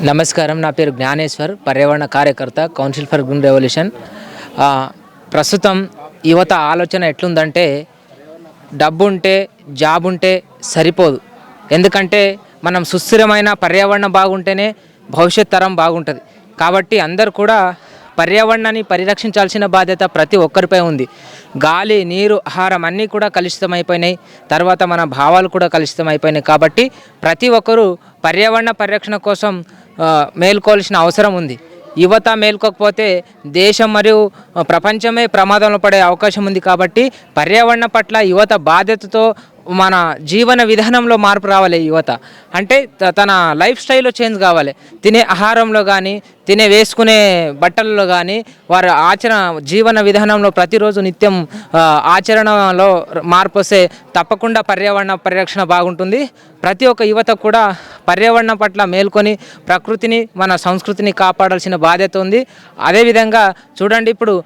నమస్కారం. నా పేరు జ్ఞానేశ్వర్, పర్యావరణ కార్యకర్త, కౌన్సిల్ ఫర్ గ్రీన్ రెవల్యూషన్. ప్రస్తుతం యువత ఆలోచన ఎట్లుందంటే డబ్బు ఉంటే జాబ్ ఉంటే సరిపోదు. ఎందుకంటే మనం సుస్థిరమైన పర్యావరణం బాగుంటేనే భవిష్యత్ తరం బాగుంటుంది. కాబట్టి అందరూ కూడా పర్యావరణాన్ని పరిరక్షించాల్సిన బాధ్యత ప్రతి ఒక్కరిపై ఉంది. గాలి, నీరు, ఆహారం అన్నీ కూడా కలుషితమైపోయినాయి. తర్వాత మన భావాలు కూడా కలుషితమైపోయినాయి. కాబట్టి ప్రతి ఒక్కరూ పర్యావరణ పరిరక్షణ కోసం మేల్కోవాల్సిన అవసరం ఉంది. యువత మేల్కోకపోతే దేశం మరియు ప్రపంచమే ప్రమాదంలో పడే అవకాశం ఉంది. కాబట్టి పర్యావరణ పట్ల యువత బాధ్యతతో మన జీవన విధానంలో మార్పు రావాలి. యువత అంటే తన లైఫ్ స్టైల్లో చేంజ్ కావాలి. తినే ఆహారంలో కానీ, వేసుకునే బట్టలలో కానీ, వారి జీవన విధానంలో ప్రతిరోజు నిత్యం ఆచరణలో మార్పు వస్తే తప్పకుండా పర్యావరణ పరిరక్షణ బాగుంటుంది. ప్రతి ఒక్క యువత కూడా పర్యావరణం పట్ల మేల్కొని ప్రకృతిని, మన సంస్కృతిని కాపాడాల్సిన బాధ్యత ఉంది. అదేవిధంగా చూడండి, ఇప్పుడు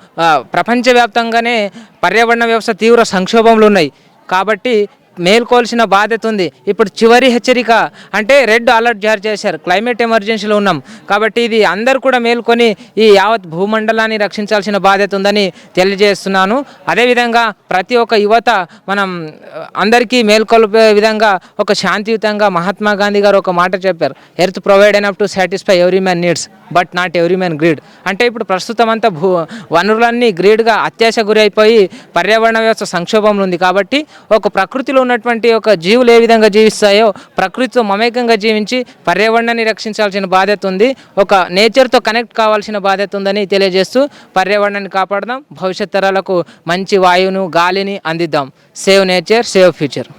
ప్రపంచవ్యాప్తంగానే పర్యావరణ వ్యవస్థ తీవ్ర సంక్షోభంలో ఉన్నాయి. కాబట్టి మేల్కోవాల్సిన బాధ్యత ఉంది. ఇప్పుడు చివరి హెచ్చరిక అంటే రెడ్ అలర్ట్ జారీ చేశారు. క్లైమేట్ ఎమర్జెన్సీలో ఉన్నాం. కాబట్టి ఇది అందరూ కూడా మేల్కొని ఈ యావత్ భూమండలాన్ని రక్షించాల్సిన బాధ్యత ఉందని తెలియజేస్తున్నాను. అదేవిధంగా ప్రతి ఒక్క యువత మనం అందరికీ మేల్కొల్పే విధంగా ఒక శాంతియుతంగా మహాత్మా గాంధీ గారు ఒక మాట చెప్పారు. Earth provide enough to satisfy every man needs but not every man greed. అంటే ఇప్పుడు ప్రస్తుతం అంతా వనరులన్నీ గ్రీడ్గా అత్యాశ గురి అయిపోయి పర్యావరణ వ్యవస్థ సంక్షోభంలో ఉంది. కాబట్టి ఒక ప్రకృతిలో ఉన్నటువంటి ఒక జీవులు ఏ విధంగా జీవిస్తాయో ప్రకృతితో మమేకంగా జీవించి పర్యావరణాన్ని రక్షించాల్సిన బాధ్యత ఉంది. ఒక నేచర్తో కనెక్ట్ కావాల్సిన బాధ్యత ఉందని తెలియజేస్తూ పర్యావరణాన్ని కాపాడదాం, భవిష్యత్ తరాలకు మంచి వాయువును, గాలిని అందిద్దాం. Save nature, save future.